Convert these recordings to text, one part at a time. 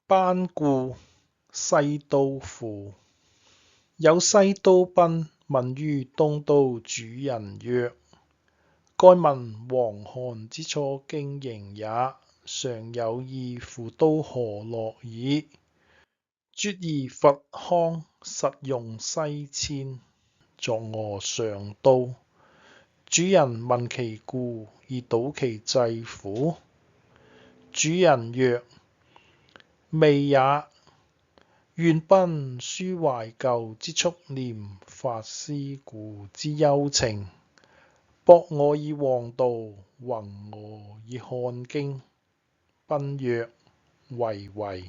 班固，西都府。有西都賓問於東都主人曰：該聞黃韓之初經營也，常有異乎都何樂矣？絕而弗康，實用西遷，作臥上都。主人問其故而睹其祭乎？主人曰：未也。願賓抒懷舊之蓄念，發思古之幽情。博我以王道，弘我以漢經。賓曰：謂。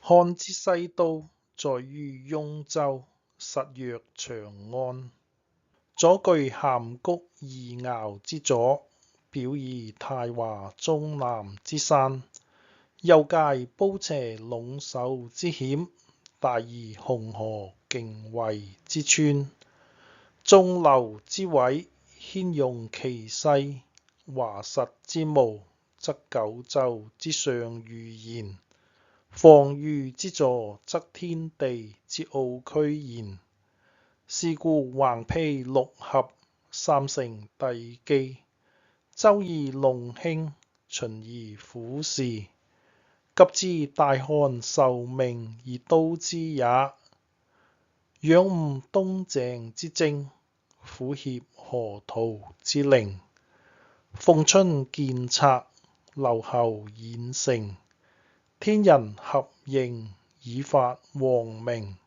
漢之西都，在於雍州，實曰長安。左據函谷二爻之左，表以太華終南之山，右界褒斜隴首之險，大以紅河競圍之川。縱流之緯，牽用其勢；華實之務，則九州之上虞焉。防御之助，則天地之奧區焉。是故橫披六合，三承帝基，周而隆興，秦而虎視。及至大漢受命而都之也。仰悟東鄭之精，俯脅河圖之靈。逢春建策，留後演成。天人合應，以發王名。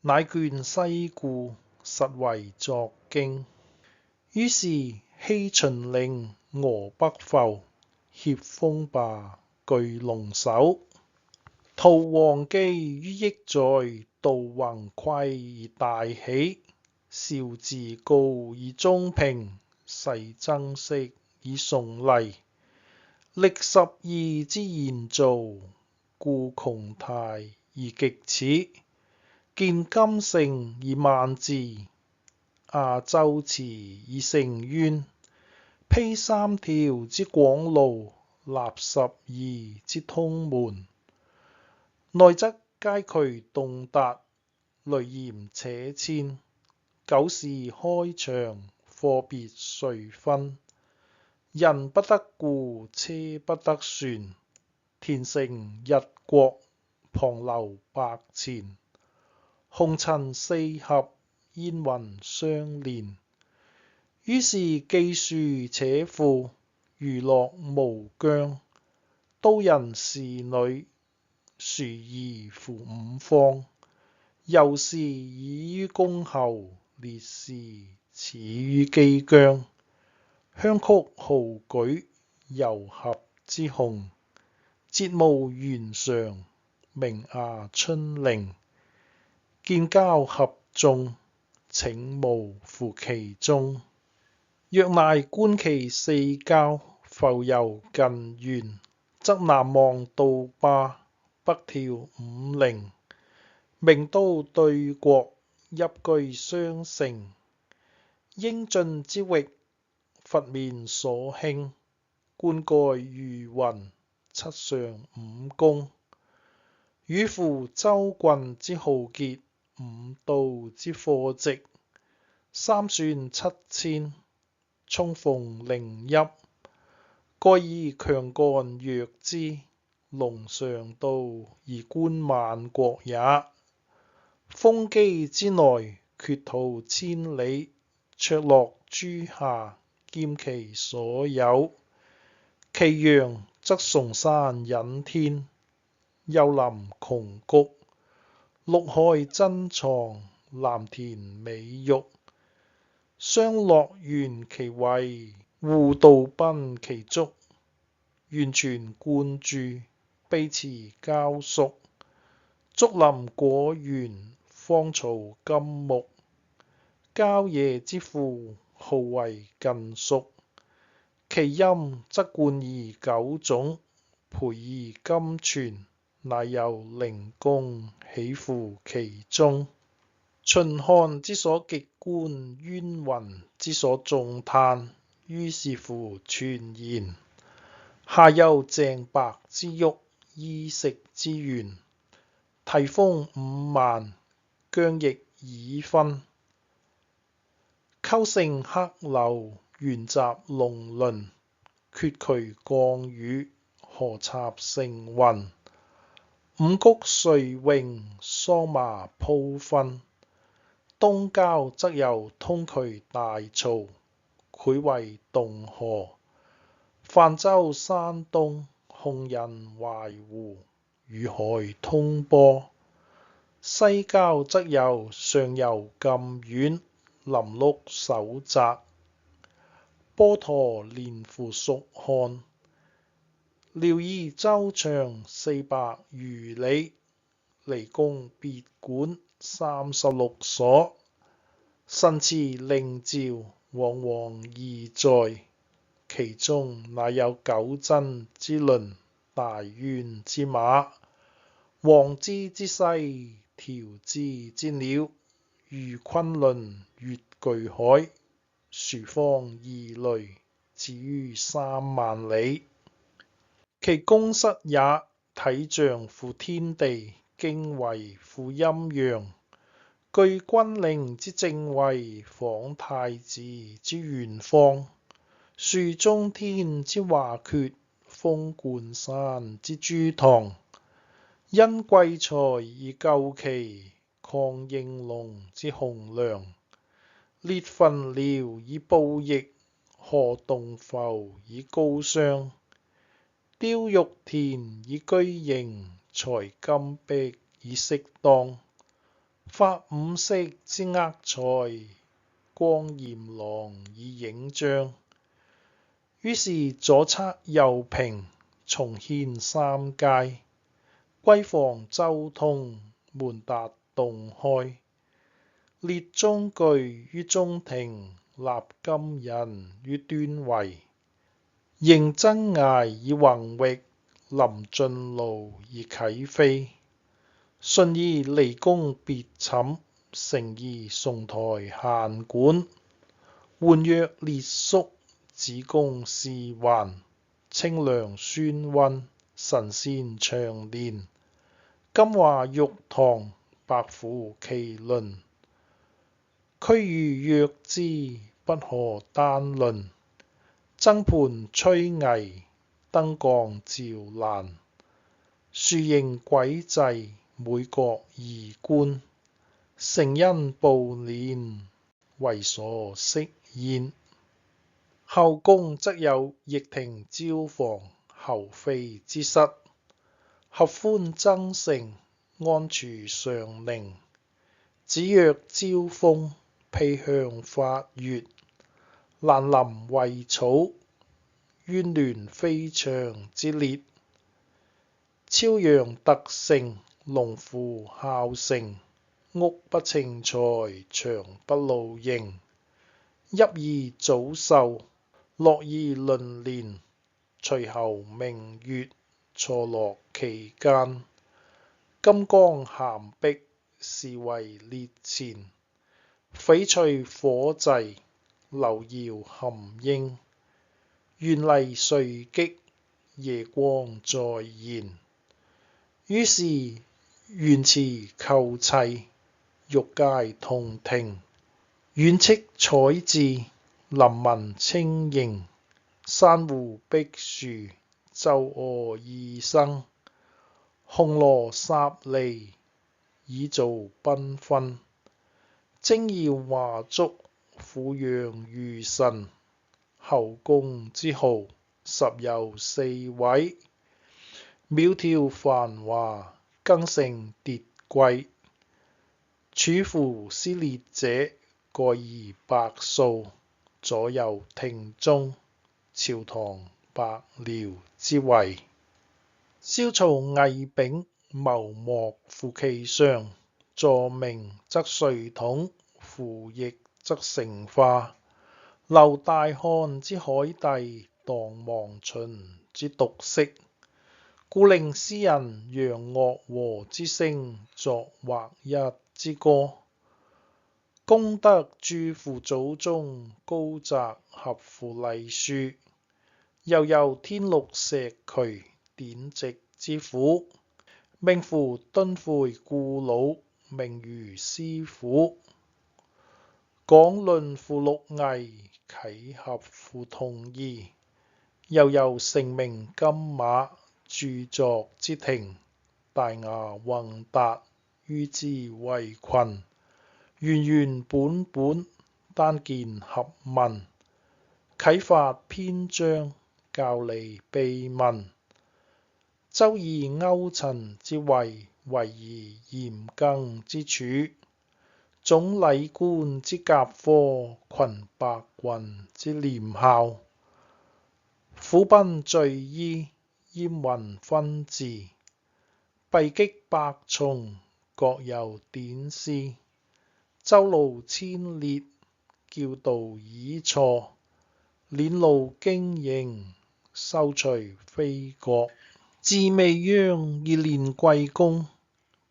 乃眷西顧，實為作經。於是希秦嶺，俄北阜，協風霸，據龍首。圖王基於益在，杜宏規而大喜。韶自高而中平，世曾息而崇厲。歷十二之言造，故窮泰而極始。建金城而萬治，亞洲池而成淵。披三條之廣路，立十二之通門。內則街渠洞達，雷嚴且遷。九市開詳，貨別垂分。人不得雇，車不得旋。田城日國，旁流百錢。紅塵四合，煙雲相連。於是既庶且富，娛樂無疆。都人士女，殊異乎五方。由是以於公侯，烈士始於姬姜。香曲豪舉，糅合之雄。節舞玄常，名亞春陵。建交合眾，請無乎其中。若乃觀其四郊，復遊近原，則南望杜霸，北眺武陵。名都對國，邑居相承。英峻之域，弗免所興。灌溉如雲，七上五公。與乎州郡之豪傑，五都之貨殖。三船七千，充奉陵邑。蓋以強幹弱枝，龍上都而觀萬國也。豐畿之內，厥土千里，卓洛諸夏，兼其所有。其陽則崇山隱天，丘陵窮谷。綠海珍藏，藍田美育。商洛縣其緯，戶杜賓其足。源泉灌注，卑池交屬。竹林果園，芳草金木。郊野之富，號為近蜀。其陰則灌以九種，培以金泉，乃有靈宮，喜乎其中。秦漢之所極觀，淵雲之所眾嘆。於是乎傳言。下有鄭伯之邑，衣食之源。提豐5萬，疆域已分。溝成黑流，玄雜龍鱗。缺渠降雨，河插成雲。五穀垂榮，桑麻鋪分。東郊則有通衢大槽，洫為洞河。泛舟山東，控引淮湖，與海通波。西郊則有上游禁苑，林鹿首澤。波濤連乎蜀漢，遼夷周長400餘里。離宮別館36所，神祠靈冑煌煌而在。其中乃有九真之麟，大宛之馬，王茲之犀，調茲之鳥，如崑崙越巨海，殊方異類，至於3萬里。其宮室也，體像乎天地，經緯乎陰陽，據君令之正位，仿太子之圓方，樹中天之華闕，封冠山之諸堂。因貴材而構奇，抗應龍之洪梁。列墳遼以布翼，賀洞阜以高霜。雕玉田以居形，裁金碧以飾當。發五色之厄彩，光焱琅以映彰。於是左側右平，重軒三階。閨房周通，門達洞開。列中具於中庭，立金人於端圍。迎真崖以宏域，臨晉廬以啟飛。順以離宮別寢，承以松台閒館。煥若列宿，子宮侍環。清涼宣溫，神仙長蓮。金華玉堂，白虎麒麟。區隅若織，不可單論。僧盤崔巍，燈光照蘭。樹形軌跡，每角宜觀。承恩步輦，為所適宴。後宮則有掖庭椒房，后妃之室。合歡爭勝，安處上寧。子曰招風，披香發月。蘭林葦草，淵巒飛翔之列。昭陽特盛，龍虎孝成。屋不稱材，牆不露營。邑以祖壽，樂以麟年。隨後明月，錯落其間。金剛咸碧，是為列前。翡翠火滯，流瑤含英。懸泥垂擊，夜光在燃。於是園池構砌，玉階銅庭。苑斥彩置，林紋青瑩。珊瑚碧樹，周阿異生。紅羅颯麗，綺造繽紛。精耀華燭，俯仰餘神。後宮之號，十有4位。苗條繁華，更成疊貴。處夫司列者，蓋以百數。左右庭中，朝堂百僚之圍。蕭曹魏丙，謀莫乎其上。坐名則遂統，扶翼則成化。留大漢之海帝，蕩亡秦之毒色。故令詩人揚岳和之聲，作劃一之歌。功德著乎祖宗，高澤合乎禮書。悠悠天鹿石渠，典籍之苦。命乎敦悔故老，名如師傅。廣論付六藝，契合乎同義。悠悠成名金馬，著作之庭。大雅宏達，於之為群。原原本本，單見合文。啟發篇章，教理秘聞。周易勾陳之謂，惟宜嚴更之處。總禮觀之甲課，群百雲之廉校。苦賓敘依，閹渾分治。弊擊百從，各有典事。周勞千列，校導已錯。練勞經營，修隨非覺。治未央而練貴功，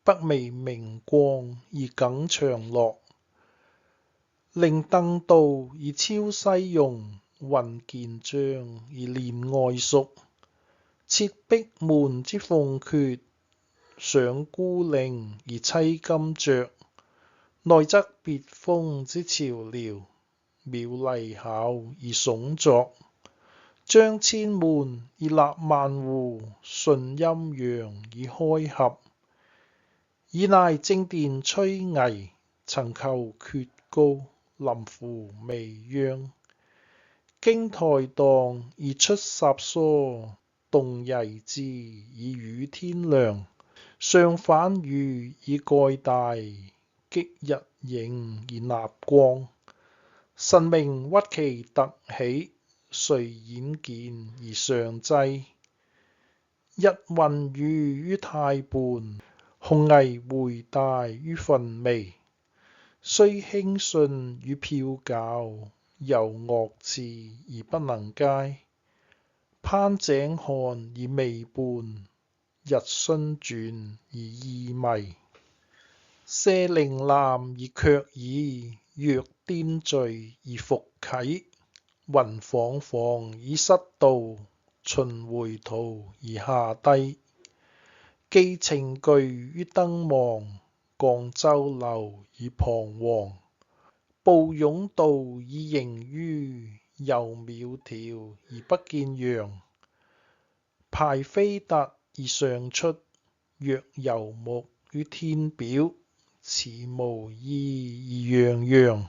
不微明光而耿長樂。靈鄧道而超西庸，渾健彰而練外熟。設壁門之鳳闕，上孤陵而棲金雀。內則別峰之朝遼，妙麗巧而聳作。張千門而立萬戶，順陰陽而開合。以乃正殿崔巍，層構闕高，臨乎未央。經台蕩而出颯疏，動羿峙而與天梁。上反隅而蓋大，擊日影而納光。神明屈其突起，遂顯見而上濟。日暈喻於太半，紅霓回帶於分微。雖輕順與飄皎，猶惡熾而不能佳。攀井看而微半，日蓀轉而意迷。射陵南而卻已，若顛墜而復啟。雲晃晃而失道，循回途而下低。寄程具於燈芒，降周流而彷徨。步甬道而形於，猶苗條而不見陽。排飛突而上出，若游木於天表。此無意而洋洋，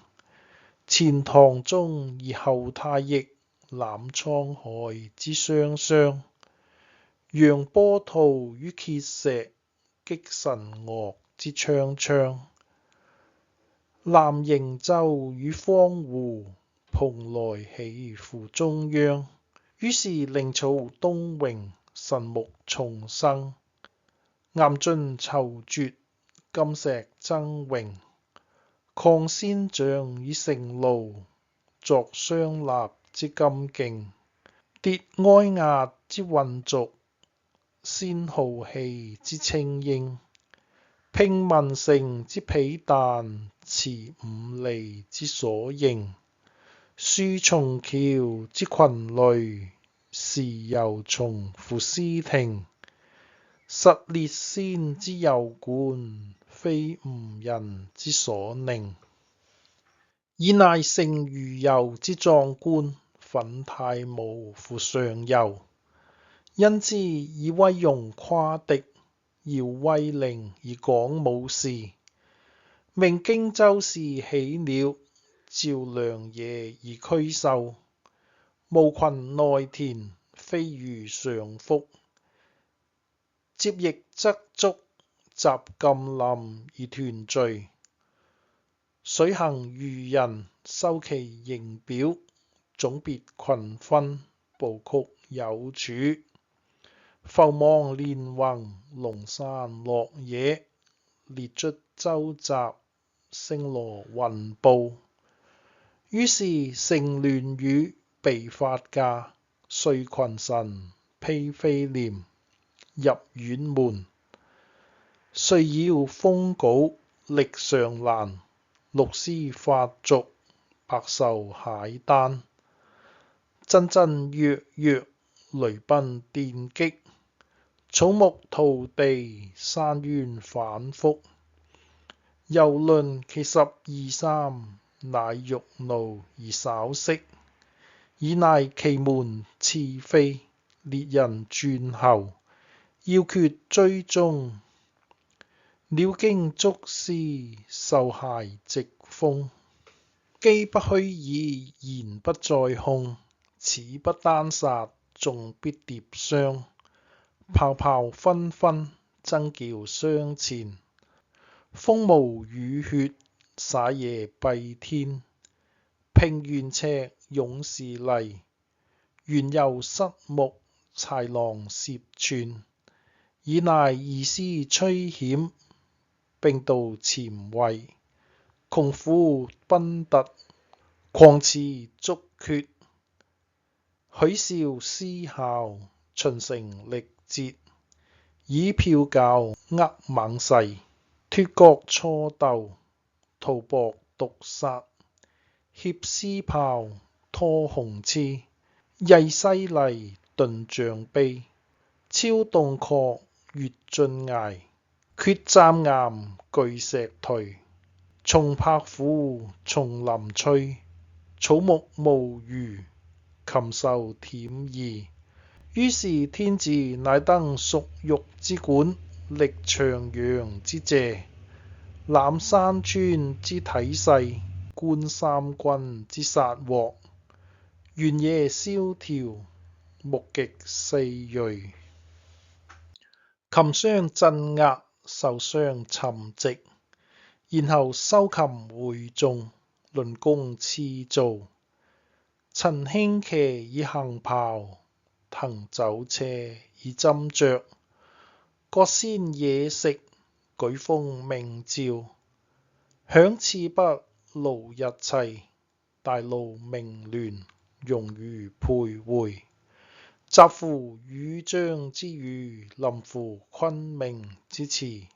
前堂鐘而後太液。攬滄海之湯湯，揚波濤於碣石。擊神嶽之蒼蒼。南瀛洲於荒湖，蓬萊起乎中央。於是靈草東榮，神木叢生。岩盡疇絕，金石崢嶸。亢仙長而成廬，作雙立之金徑。疊哀壓之渾濁，仙浩氣之清英。拼文成之被旦，持五利之所應。樹松橋之群類，時游松乎斯庭。實列仙之遊觀，非吾人之所寧。以乃乘魚遊之壯觀，奮太武乎上游。因之以威容誇敵，耀威靈而廣武士。命荊州市起了，照良野而驅獸。毛群內田，飛魚上腹。接翼則足，集甘霖而團聚。水行魚人，收其形表。種別群分，部曲有處。浮網連橫，龍山落野。列卒周集，星羅雲布。於是乘鸞羽，備發駕。遂群臣披飛廉，入院門。遂繞風稿，歷上欄。六師發續，百獸械誕。震震躍躍，雷奔電擊。草木土地山淵反覆，遊論其十二三，乃欲怒而稍息，以乃其門熾沸，列人轉後，要決追蹤。鳥驚觸絲，獸骸直風。機不虛擬，言不在控。此不單殺，眾必疊傷。炮炮紛紛，爭叫相前。風毛雨血，灑夜蔽天。平原赤，勇士嚟。原由失目，豺狼攝寸。以乃異師趨險，兵到潛圍。窮虎奔突，狂馳速決。許少思考，秦城力竭。以驃校扼猛勢，脫角錯鬥，屠搏毒殺。協獅豹，拖雄雌。曳犀利，頓象悲。超洞壑，越峻崖。決斬岩，巨石頹。松柏虎，叢林摧。草木無餘，禽獸忝異。於是天子乃登蜀域之管，歷長陽之謝，覽山川之體勢，觀三軍之殺獲。原野蕭條，目極四芮。禽相鎮壓，獸相沉寂。然後收禽會眾，論功次造。陳輕騎以行豹，騰酒車以斟酌。各鮮野食，舉風鳴召。響翅北，盧日齊。大路鳴亂，戎儒徘徊。雜乎羽將之語，臨乎昆明之詞。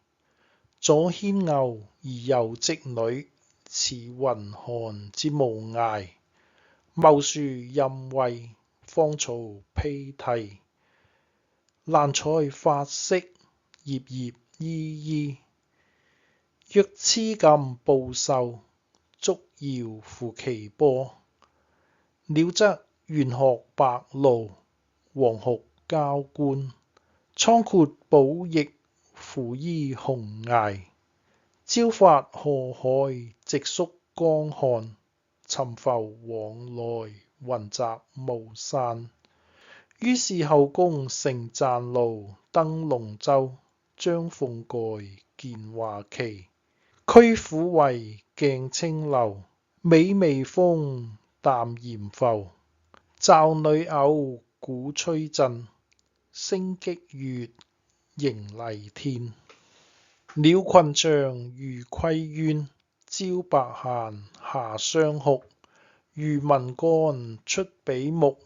左牽牛而右織女，似雲漢之無涯。茂樹蔭衛，芳草披涕。蘭彩發色，葉葉依依。若雌錦報壽，祝堯乎其波。鳥則玄鶴白鷺，黃鵠交冠。蒼闊寶翼，負依紅崖。朝發河海，夕宿江漢。沉浮往來，雲集無散。於是後宮乘棧路，登龍舟。張鳳蓋，見華旗。驅虎圍，鏡青樓。美微風，淡鹽浮。驟女偶，鼓吹震。聲擊月，迎黎天。鳥群翔，如規淵。朝白鷳，夏商縠。如文干，出比目。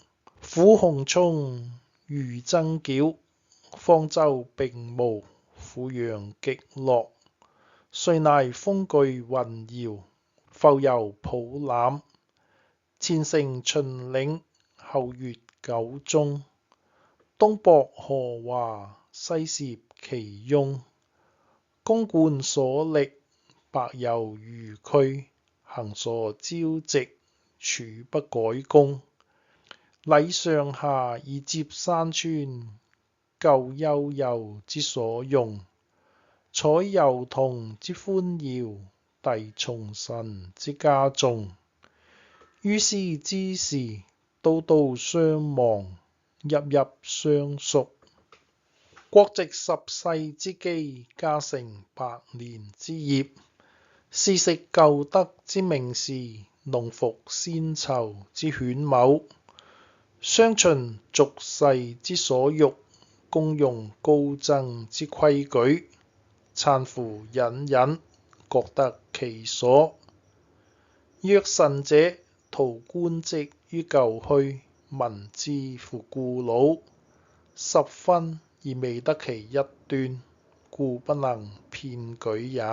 虎熊衝，如爭繳。方舟並模，俯仰極樂。遂乃風舉雲搖，浮游抱攬。前乘秦嶺，後越九宗。東駁河華，西涉其雍。宮觀所歷，百有餘區。行所朝夕，處不改功。禮上下以接山川，究悠悠之所用。採幼童之歡搖，遞重臣之嘉頌。於斯之時，刀刀相望，泣泣相屬。國值十世之基，家成百年之業。是食舊德之名士，農服先囚之犬謀。相循俗世之所欲，公用高僧之規矩。攙扶隱隱，各得其所。若臣者，圖官職於舊墟，民之乎故老。十分而未得其一端，故不能遍舉也。